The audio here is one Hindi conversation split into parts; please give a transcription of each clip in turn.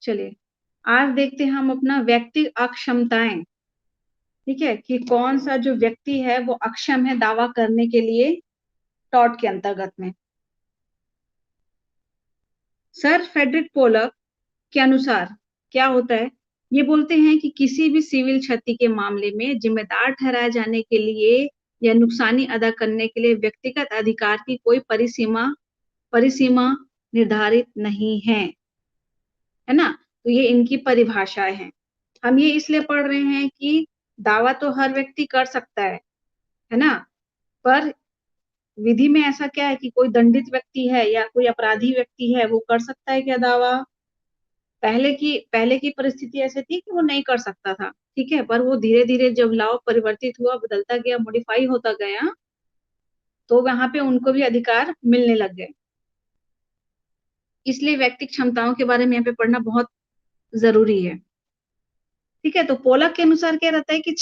चलिए, आज देखते हैं हम अपना व्यक्ति अक्षमताएं। ठीक है, कि कौन सा जो व्यक्ति है वो अक्षम है दावा करने के लिए टॉट के अंतर्गत में। सर फ्रेडरिक पोलक के अनुसार क्या होता है, ये बोलते हैं कि किसी भी सिविल क्षति के मामले में जिम्मेदार ठहराए जाने के लिए या नुकसानी अदा करने के लिए व्यक्तिगत अधिकार की कोई परिसीमा निर्धारित नहीं है ना। तो ये इनकी परिभाषाएं हैं। हम ये इसलिए पढ़ रहे हैं कि दावा तो हर व्यक्ति कर सकता है ना, पर विधि में ऐसा क्या है कि कोई दंडित व्यक्ति है या कोई अपराधी व्यक्ति है वो कर सकता है क्या दावा। पहले की परिस्थिति ऐसे थी कि वो नहीं कर सकता था, ठीक है, पर वो धीरे धीरे जब लॉ परिवर्तित हुआ, बदलता गया, मॉडिफाई होता गया, तो वहां पे उनको भी अधिकार मिलने लग गए। इसलिए व्यक्ति क्षमताओं के बारे में यहाँ पे पढ़ना बहुत जरूरी है। ठीक है, तो पोलक के अनुसार क्या रहता है कि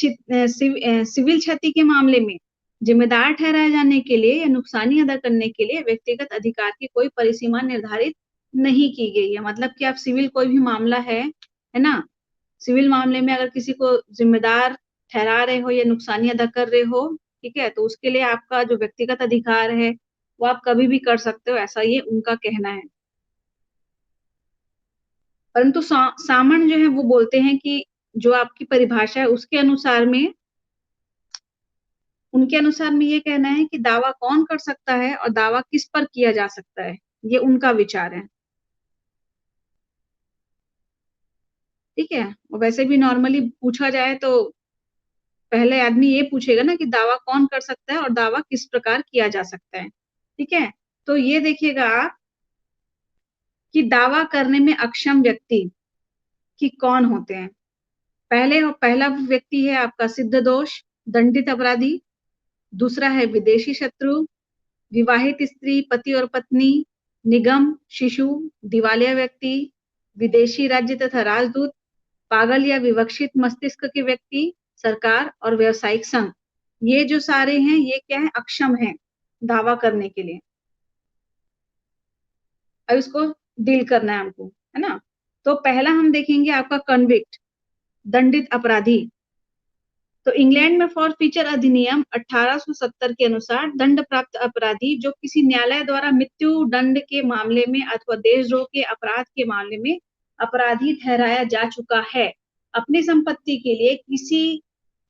सिविल क्षति के मामले में जिम्मेदार ठहराए जाने के लिए या नुकसानी अदा करने के लिए व्यक्तिगत अधिकार की कोई परिसीमा निर्धारित नहीं की गई है। मतलब कि आप सिविल कोई भी मामला है ना, सिविल मामले में अगर किसी को जिम्मेदार ठहरा रहे हो या नुकसानी अदा कर रहे हो, ठीक है, तो उसके लिए आपका जो व्यक्तिगत अधिकार है वो आप कभी भी कर सकते हो, ऐसा ये उनका कहना है। परंतु सामन जो है वो बोलते हैं कि जो आपकी परिभाषा है उसके अनुसार में, उनके अनुसार में ये कहना है कि दावा कौन कर सकता है और दावा किस पर किया जा सकता है, ये उनका विचार है। ठीक है, और वैसे भी नॉर्मली पूछा जाए तो पहले आदमी ये पूछेगा ना कि दावा कौन कर सकता है और दावा किस प्रकार किया जा सकता है। ठीक है, तो ये देखिएगा आप कि दावा करने में अक्षम व्यक्ति कि कौन होते हैं। पहला व्यक्ति है आपका सिद्ध दोष, दंडित अपराधी। दूसरा है विदेशी शत्रु, विवाहित स्त्री, पति और पत्नी, निगम, शिशु, दिवालिया व्यक्ति, विदेशी राज्य तथा राजदूत, पागल या विवक्षित मस्तिष्क के व्यक्ति, सरकार और व्यवसायिक संघ। ये जो सारे हैं ये क्या है, अक्षम है दावा करने के लिए। अब इसको डील करना है हमको, है ना। तो पहला हम देखेंगे आपका कन्विक्ट, दंडित अपराधी। तो इंग्लैंड में फॉर फीचर अधिनियम 1870 के अनुसार दंड प्राप्त अपराधी जो किसी न्यायालय द्वारा मृत्यु दंड के मामले में अथवा देशद्रोह के अपराध के मामले में अपराधी ठहराया जा चुका है, अपनी संपत्ति के लिए किसी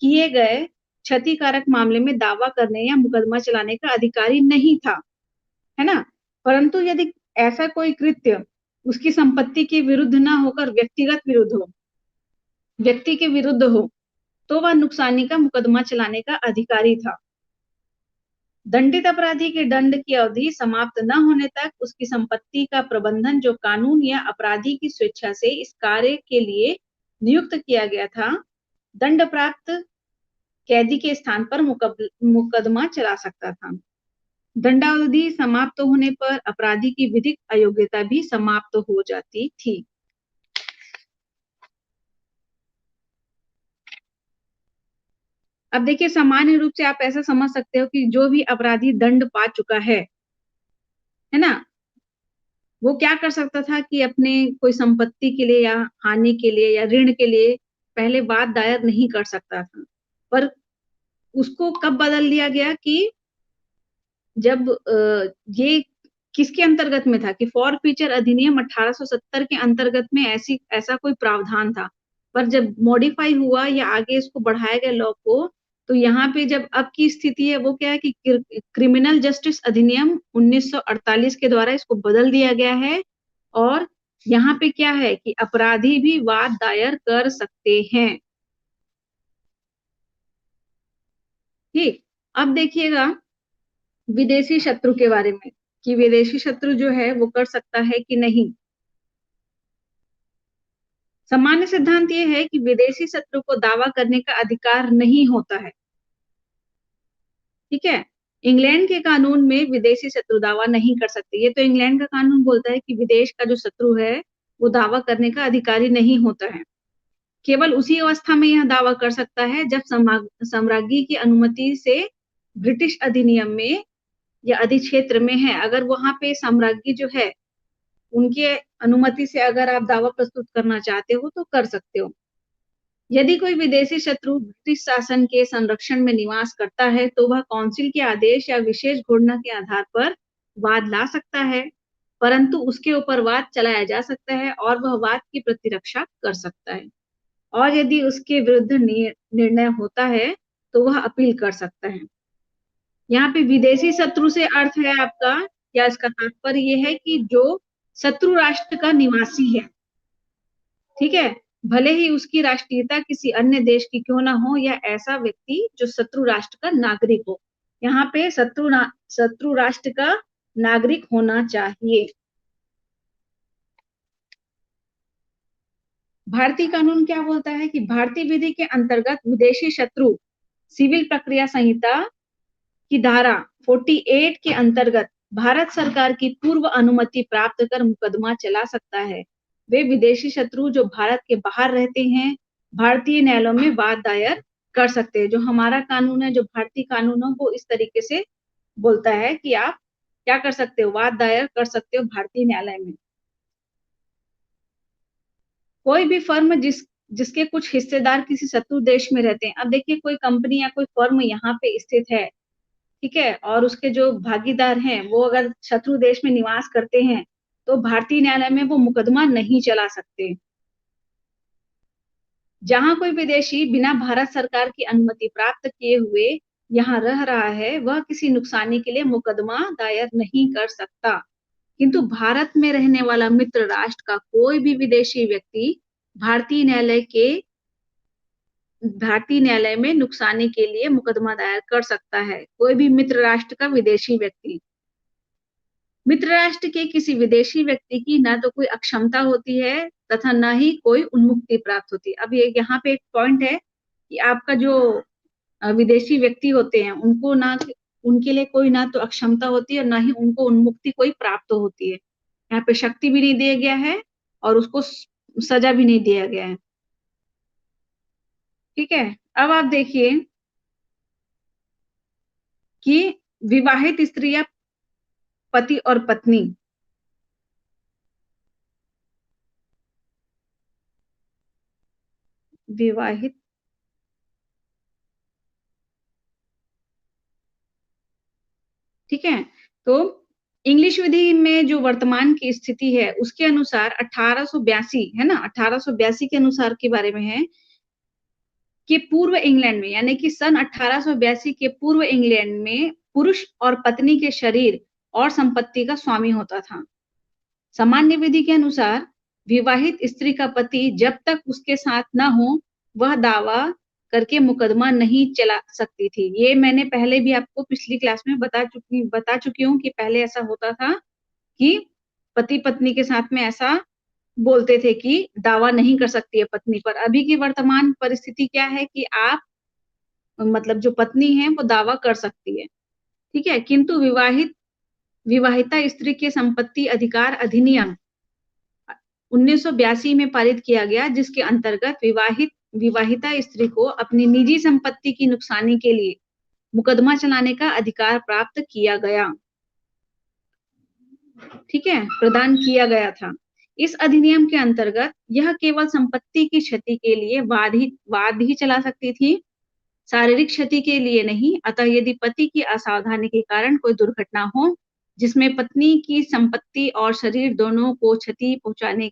किए गए क्षतिकारक मामले में दावा करने या मुकदमा चलाने का अधिकारी नहीं था, है ना। परंतु यदि ऐसा कोई कृत्य उसकी संपत्ति के विरुद्ध ना होकर व्यक्ति के विरुद्ध हो तो वह नुकसानी का मुकदमा चलाने का अधिकारी था। दंडित अपराधी के दंड की अवधि समाप्त न होने तक उसकी संपत्ति का प्रबंधन जो कानून या अपराधी की स्वेच्छा से इस कार्य के लिए नियुक्त किया गया था, दंड प्राप्त कैदी के स्थान पर मुकदमा चला सकता था। दंडावधि समाप्त होने पर अपराधी की विधिक अयोग्यता भी समाप्त हो जाती थी। अब देखिए, सामान्य रूप से आप ऐसा समझ सकते हो कि जो भी अपराधी दंड पा चुका है ना, वो क्या कर सकता था कि अपने कोई संपत्ति के लिए या हानि के लिए या ऋण के लिए पहले बात दायर नहीं कर सकता था। पर उसको कब बदल दिया गया कि जब ये किसके अंतर्गत में था कि फॉर फीचर अधिनियम 1870 के अंतर्गत में ऐसा कोई प्रावधान था, पर जब मॉडिफाई हुआ या आगे इसको बढ़ाया गया लॉ को, तो यहाँ पे जब अब की स्थिति है वो क्या है कि क्रिमिनल जस्टिस अधिनियम 1948 के द्वारा इसको बदल दिया गया है। और यहाँ पे क्या है कि अपराधी भी वाद दायर कर सकते हैं। ठीक, अब देखिएगा विदेशी शत्रु के बारे में कि विदेशी शत्रु जो है वो कर सकता है कि नहीं। सामान्य सिद्धांत ये है कि विदेशी शत्रु को दावा करने का अधिकार नहीं होता है। ठीक है, इंग्लैंड के कानून में विदेशी शत्रु दावा नहीं कर सकते। ये तो इंग्लैंड का कानून बोलता है कि विदेश का जो शत्रु है वो दावा करने का अधिकारी नहीं होता है। केवल उसी अवस्था में यह दावा कर सकता है जब साम्राज्ञी की अनुमति से ब्रिटिश अधिनियम में या अधिक्षेत्र में है। अगर वहां पे साम्राज्ञी जो है उनके अनुमति से अगर आप दावा प्रस्तुत करना चाहते हो तो कर सकते हो। यदि कोई विदेशी शत्रु ब्रिटिश शासन के संरक्षण में निवास करता है तो वह काउंसिल के आदेश या विशेष घोषणा के आधार पर वाद ला सकता है, परंतु उसके ऊपर वाद चलाया जा सकता है और वह वाद की प्रतिरक्षा कर सकता है। और यदि उसके विरुद्ध निर्णय होता है तो वह अपील कर सकता है। यहाँ पे विदेशी शत्रु से अर्थ है आपका, या इसका तात्पर्य ये है कि जो शत्रु राष्ट्र का निवासी है, ठीक है, भले ही उसकी राष्ट्रीयता किसी अन्य देश की क्यों ना हो, या ऐसा व्यक्ति जो शत्रु राष्ट्र का नागरिक हो। यहाँ पे शत्रु राष्ट्र का नागरिक होना चाहिए। भारतीय कानून क्या बोलता है कि भारतीय विधि के अंतर्गत विदेशी शत्रु सिविल प्रक्रिया संहिता की धारा 48 के अंतर्गत भारत सरकार की पूर्व अनुमति प्राप्त कर मुकदमा चला सकता है। वे विदेशी शत्रु जो भारत के बाहर रहते हैं, भारतीय न्यायालयों में वाद दायर कर सकते हैं। जो हमारा कानून है, जो भारतीय कानून है, वो इस तरीके से बोलता है कि आप क्या कर सकते हो, वाद दायर कर सकते हो भारतीय न्यायालय में। कोई भी फर्म जिसके कुछ हिस्सेदार किसी शत्रु देश में रहते हैं। अब देखिए, कोई कंपनी या कोई फर्म यहाँ पे स्थित है, ठीक है, और उसके जो भागीदार हैं वो अगर शत्रु देश में निवास करते हैं तो भारतीय न्यायालय में वो मुकदमा नहीं चला सकते। जहां कोई विदेशी बिना भारत सरकार की अनुमति प्राप्त किए हुए यहाँ रह रहा है, वह किसी नुकसानी के लिए मुकदमा दायर नहीं कर सकता। किंतु भारत में रहने वाला मित्र राष्ट्र का कोई भी विदेशी व्यक्ति भारतीय न्यायालय में नुकसानी के लिए मुकदमा दायर कर सकता है। कोई भी मित्र राष्ट्र का विदेशी व्यक्ति, मित्र राष्ट्र के किसी विदेशी व्यक्ति की ना तो कोई अक्षमता होती है तथा ना ही कोई उन्मुक्ति प्राप्त होती है। अब ये यहाँ पे एक पॉइंट है कि आपका जो विदेशी व्यक्ति होते हैं उनको ना, उनके लिए कोई ना तो अक्षमता होती है और ना ही उनको उन्मुक्ति कोई प्राप्त होती है। यहाँ पे शक्ति भी नहीं दिया गया है और उसको सजा भी नहीं दिया गया है। ठीक है, अब आप देखिए कि विवाहित स्त्री या पति और पत्नी, विवाहित ठीक है, तो इंग्लिश विधि में जो वर्तमान की स्थिति है उसके अनुसार 1882 है ना, 1882 के अनुसार के बारे में है कि पूर्व इंग्लैंड में, यानी कि सन 1882 के पूर्व इंग्लैंड में पुरुष और पत्नी के शरीर और संपत्ति का स्वामी होता था। सामान्य विधि के अनुसार विवाहित स्त्री का पति जब तक उसके साथ न हो वह दावा करके मुकदमा नहीं चला सकती थी। ये मैंने पहले भी आपको पिछली क्लास में बता चुकी हूँ कि पहले ऐसा होता था कि पति पत्नी के साथ में ऐसा बोलते थे कि दावा नहीं कर सकती है पत्नी पर। अभी की वर्तमान परिस्थिति क्या है कि आप मतलब जो पत्नी है वो दावा कर सकती है, ठीक है, किंतु विवाहिता स्त्री के संपत्ति अधिकार अधिनियम 1982 में पारित किया गया, जिसके अंतर्गत विवाहिता स्त्री को अपनी निजी संपत्ति की नुकसानी के लिए मुकदमा चलाने का अधिकार प्राप्त किया गया, ठीक है, प्रदान किया गया था। इस अधिनियम के अंतर्गत यह केवल संपत्ति की क्षति के लिए वाद ही चला सकती थी, शारीरिक क्षति के लिए नहीं। अतः यदि पति की असावधानी के कारण कोई दुर्घटना हो जिसमें पत्नी की संपत्ति और शरीर दोनों को क्षति पहुंचे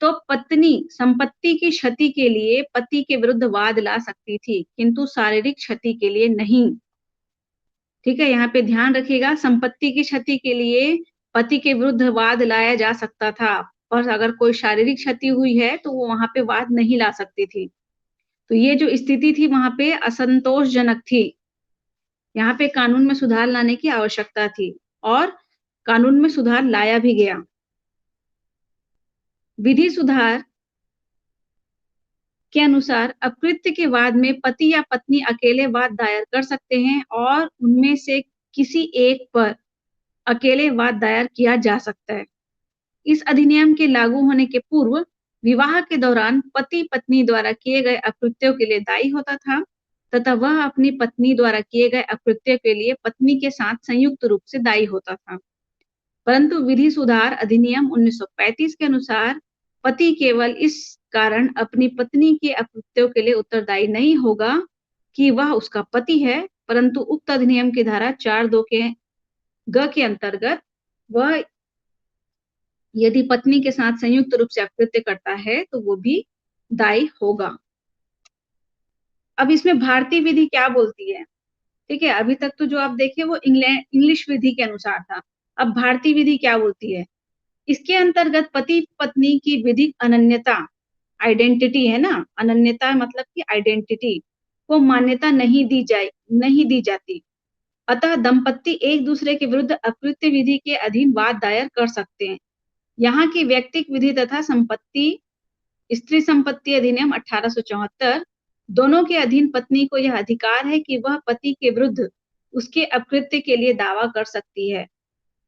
तो पत्नी संपत्ति की क्षति के लिए पति के विरुद्ध वाद ला सकती थी, किंतु शारीरिक क्षति के लिए नहीं। ठीक है, यहाँ पे ध्यान रखिएगा, संपत्ति की क्षति के लिए पति के विरुद्ध वाद लाया जा सकता था, और अगर कोई शारीरिक क्षति हुई है तो वो वहां पे वाद नहीं ला सकती थी। तो ये जो स्थिति थी वहां पे असंतोषजनक थी। यहाँ पे कानून में सुधार लाने की आवश्यकता थी और कानून में सुधार लाया भी गया। विधि सुधार के अनुसार अपकृत्य के वाद में पति या पत्नी अकेले वाद दायर कर सकते हैं और उनमें से किसी एक पर अकेले वाद दायर किया जा सकता है। इस अधिनियम के लागू होने के पूर्व विवाह के दौरान पति पत्नी द्वारा किए गए अपकृत्यों के लिए दायी होता था तथा वह अपनी पत्नी द्वारा किए गए अपकृत्य के लिए पत्नी के साथ संयुक्त रूप से दायी होता था। परंतु विधि सुधार अधिनियम 1935 के अनुसार पति केवल इस कारण अपनी पत्नी के अकृत्यों के लिए उत्तरदायी नहीं होगा कि वह उसका पति है, परंतु उक्त अधिनियम की धारा 4(2) के अंतर्गत वह यदि पत्नी के साथ संयुक्त रूप से अकृत्य करता है तो वो भी दायी होगा। अब इसमें भारतीय विधि क्या बोलती है? ठीक है, अभी तक तो जो आप देखे वो इंग्लिश विधि के अनुसार था। अब भारतीय विधि क्या बोलती है? इसके अंतर्गत पति पत्नी की विधिक अनन्यता, आइडेंटिटी है ना, अनन्यता मतलब कि आइडेंटिटी को मान्यता नहीं दी जाती। अतः दंपत्ति एक दूसरे के विरुद्ध अकृत्य विधि के अधीन वाद दायर कर सकते हैं। यहाँ की व्यक्तिक विधि तथा स्त्री संपत्ति अधिनियम 1874 दोनों के अधीन पत्नी को यह अधिकार है कि वह पति के विरुद्ध उसके अकृत्य के लिए दावा कर सकती है।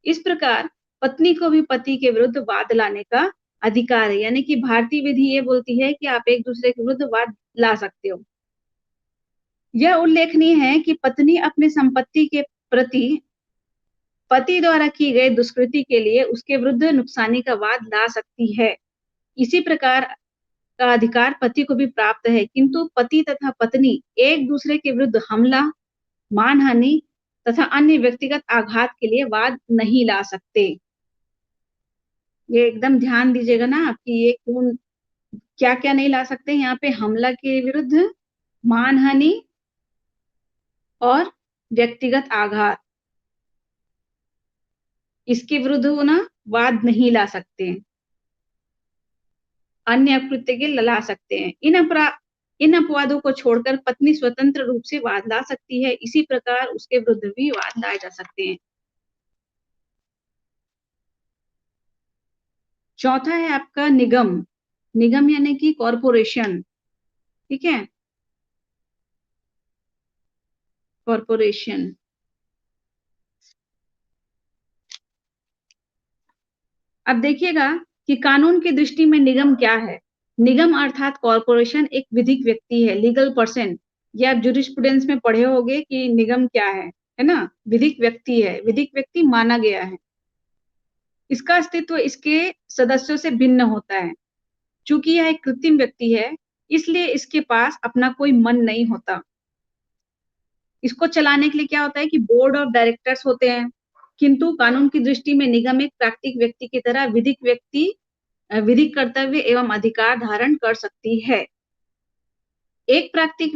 इस प्रकार पत्नी को भी पति के विरुद्ध वाद लाने का अधिकार है, यानी कि भारतीय विधि ये बोलती है कि आप एक दूसरे के विरुद्ध वाद ला सकते हो। यह उल्लेखनीय है कि पत्नी अपनी संपत्ति के प्रति पति द्वारा की गई दुष्कृति के लिए उसके विरुद्ध नुकसानी का वाद ला सकती है। इसी प्रकार का अधिकार पति को भी प्राप्त है, किंतु पति तथा पत्नी एक दूसरे के विरुद्ध हमला, मानहानि तथा अन्य व्यक्तिगत आघात के लिए वाद नहीं ला सकते। ये एकदम ध्यान दीजिएगा ना आपकी ये कौन क्या क्या नहीं ला सकते। यहाँ पे हमला के विरुद्ध, मानहानि और व्यक्तिगत आघात, इसके विरुद्ध होना वाद नहीं ला सकते, अन्य अकृत्य के ला सकते हैं। इन अपवादों को छोड़कर पत्नी स्वतंत्र रूप से वाद ला सकती है। इसी प्रकार उसके विरुद्ध भी वाद लाए जा सकते हैं। चौथा है आपका निगम। निगम यानी कि कॉरपोरेशन, ठीक है, कॉरपोरेशन। अब देखिएगा कि कानून की दृष्टि में निगम क्या है। निगम अर्थात कॉरपोरेशन एक विधिक व्यक्ति है, लीगल पर्सन। ये आप जूरिस्प्रूडेंस में पढ़े होंगे कि निगम क्या है ना, विधिक व्यक्ति है, विधिक व्यक्ति माना गया है। इसका अस्तित्व इसके सदस्यों से भिन्न होता है। चूंकि यह एक कृत्रिम व्यक्ति है, इसलिए इसके पास अपना कोई मन नहीं होता। इसको चलाने के लिए क्या होता है कि बोर्ड ऑफ डायरेक्टर्स होते हैं, किंतु कानून की दृष्टि में निगम एक प्राकृतिक व्यक्ति की तरह विधिक कर्तव्य एवं अधिकार धारण कर सकती है। एक प्राकृतिक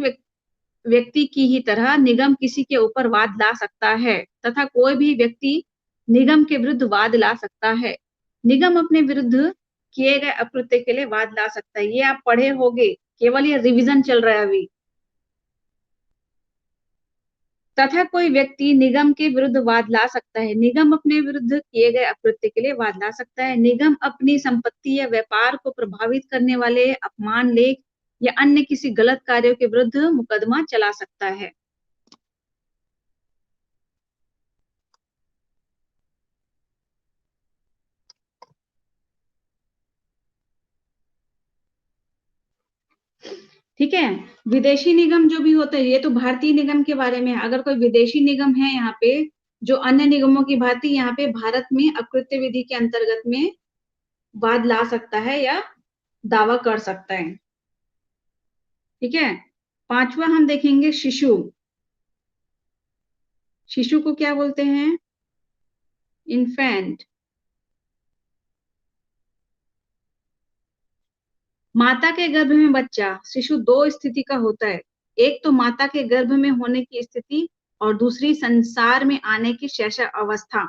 व्यक्ति की ही तरह निगम किसी के ऊपर वाद ला सकता है तथा कोई भी व्यक्ति निगम के विरुद्ध वाद ला सकता है। निगम अपने विरुद्ध किए गए अकृत्य के लिए वाद ला सकता है। ये आप पढ़े होंगे, केवल ये रिवीजन चल रहा है अभी। तथा कोई व्यक्ति निगम के विरुद्ध वाद ला सकता है। निगम अपने विरुद्ध किए गए अकृत्य के लिए वाद ला सकता है। निगम अपनी संपत्ति या व्यापार को प्रभावित करने वाले अपमान, लेख या अन्य किसी गलत कार्यों के विरुद्ध मुकदमा चला सकता है। ठीक है, विदेशी निगम जो भी होते हैं, ये तो भारतीय निगम के बारे में। अगर कोई विदेशी निगम है यहाँ पे जो अन्य निगमों की भांति यहाँ पे भारत में अकृत्य विधि के अंतर्गत में वाद ला सकता है या दावा कर सकता है। ठीक है, पांचवा हम देखेंगे शिशु। शिशु को क्या बोलते हैं? इन्फेंट। माता के गर्भ में बच्चा शिशु दो स्थिति का होता है। एक तो माता के गर्भ में होने की स्थिति और दूसरी संसार में आने की शैशव अवस्था।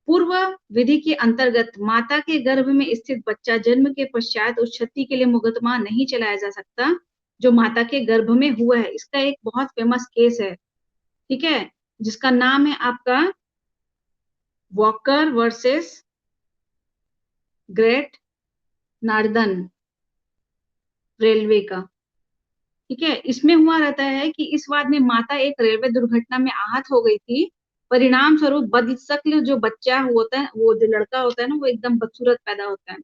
पूर्व विधि के अंतर्गत माता के गर्भ में स्थित बच्चा जन्म के पश्चात उस क्षति के लिए मुकदमा नहीं चलाया जा सकता जो माता के गर्भ में हुआ है। इसका एक बहुत फेमस केस है, ठीक है, जिसका नाम है आपका walker versus great northern railway का। ठीक है, इसमें हुआ रहता है कि इस वाद में माता एक रेलवे दुर्घटना में आहत हो गई थी। परिणाम स्वरूप बदशक्ल जो बच्चा होता है, वो जो लड़का होता है ना, वो एकदम बदसूरत पैदा होता है।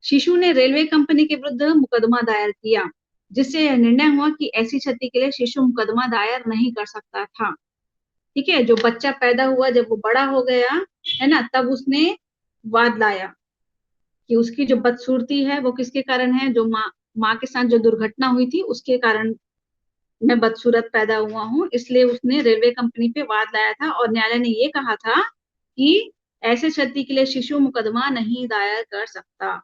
शिशु ने रेलवे कंपनी के विरुद्ध मुकदमा दायर किया, जिससे यह निर्णय हुआ कि ऐसी क्षति के लिए शिशु मुकदमा दायर नहीं कर सकता था। ठीक है, जो बच्चा पैदा हुआ, जब वो बड़ा हो गया है ना, तब उसने वाद लाया कि उसकी जो बदसूरती है वो किसके कारण है, जो माँ के साथ जो दुर्घटना हुई थी उसके कारण मैं बदसूरत पैदा हुआ हूँ, इसलिए उसने रेलवे कंपनी पे वाद लाया था और न्यायालय ने ये कहा था कि ऐसे क्षति के लिए शिशु मुकदमा नहीं दायर कर सकता।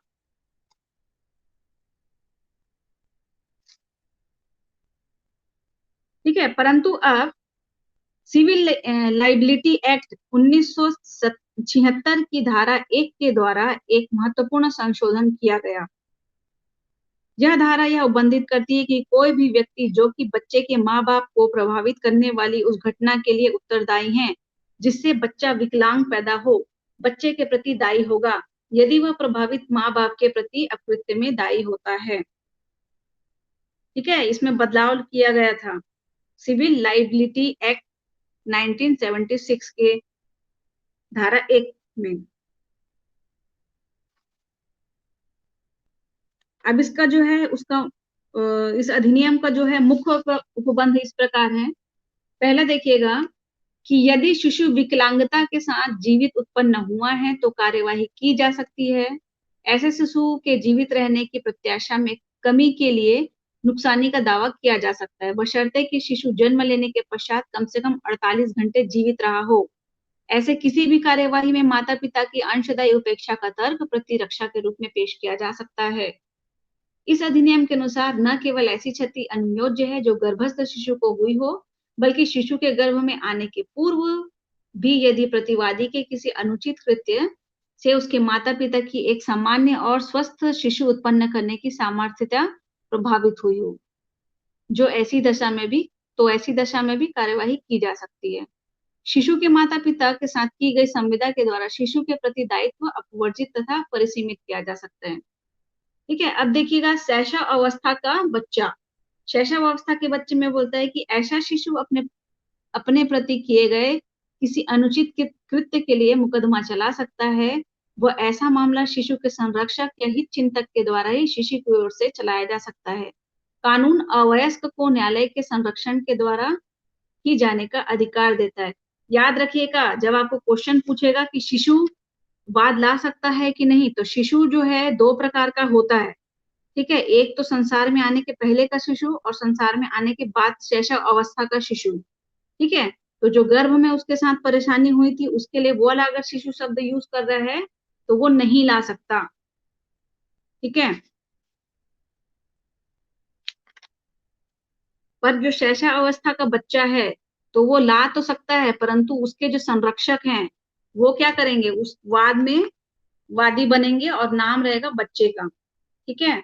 ठीक है, परंतु अब सिविल लाइबिलिटी एक्ट 1976 की धारा 1 के द्वारा एक महत्वपूर्ण संशोधन किया गया। यह धारा यह उल्लंघित करती है कि कोई भी व्यक्ति जो कि बच्चे के माँ बाप को प्रभावित करने वाली उस घटना के लिए उत्तरदायी है जिससे बच्चा विकलांग पैदा हो, बच्चे के प्रति दायी होगा यदि वह प्रभावित माँ बाप के प्रति अकृत्य में दायी होता है। ठीक है, इसमें बदलाव किया गया था सिविल लाइबिलिटी एक्ट 1976 के धारा 1 में। अब इसका जो है उसका इस अधिनियम का जो है मुख्य उपबंध इस प्रकार है। पहला देखिएगा कि यदि शिशु विकलांगता के साथ जीवित उत्पन्न हुआ है तो कार्यवाही की जा सकती है। ऐसे शिशु के जीवित रहने की प्रत्याशा में कमी के लिए नुकसानी का दावा किया जा सकता है, बशर्ते कि शिशु जन्म लेने के पश्चात कम से कम 48 घंटे जीवित रहा हो। ऐसे किसी भी कार्यवाही में माता पिता की अंशदायी उपेक्षा का तर्क प्रतिरक्षा के रूप में पेश किया जा सकता है। इस अधिनियम के अनुसार न केवल ऐसी क्षति अनुयोज्य है जो गर्भस्थ शिशु को हुई हो, बल्कि शिशु के गर्भ में आने के पूर्व भी यदि प्रतिवादी के किसी अनुचित कृत्य से उसके माता पिता की एक सामान्य और स्वस्थ शिशु उत्पन्न करने की सामर्थ्यता प्रभावित हुई हो, जो ऐसी दशा में भी कार्यवाही की जा सकती है। शिशु के माता पिता के साथ की गई संविदा के द्वारा शिशु के प्रति दायित्व अपवर्जित तथा परिसीमित किया जा सकता है। ठीक है, अब देखिएगा शैशव अवस्था का बच्चा। शैशव अवस्था के बच्चे में बोलता है कि ऐसा शिशु अपने अपने प्रति किए गए किसी अनुचित कृत्य के लिए मुकदमा चला सकता है। वह ऐसा मामला शिशु के संरक्षक या हित चिंतक के द्वारा ही शिशु की ओर से चलाया जा सकता है। कानून अवयस्क को न्यायालय के संरक्षण के द्वारा की जाने का अधिकार देता है। याद रखिएगा, जब आपको क्वेश्चन पूछेगा कि शिशु वाद ला सकता है कि नहीं, तो शिशु जो है दो प्रकार का होता है। ठीक है, एक तो संसार में आने के पहले का शिशु और संसार में आने के बाद शैशव अवस्था का शिशु। ठीक है, तो जो गर्भ में उसके साथ परेशानी हुई थी उसके लिए वो वाला अगर शिशु शब्द यूज कर रहा है तो वो नहीं ला सकता। ठीक है, पर जो शैशव अवस्था का बच्चा है तो वो ला तो सकता है, परंतु उसके जो संरक्षक हैं वो क्या करेंगे, उस वाद में वादी बनेंगे और नाम रहेगा बच्चे का। ठीक है,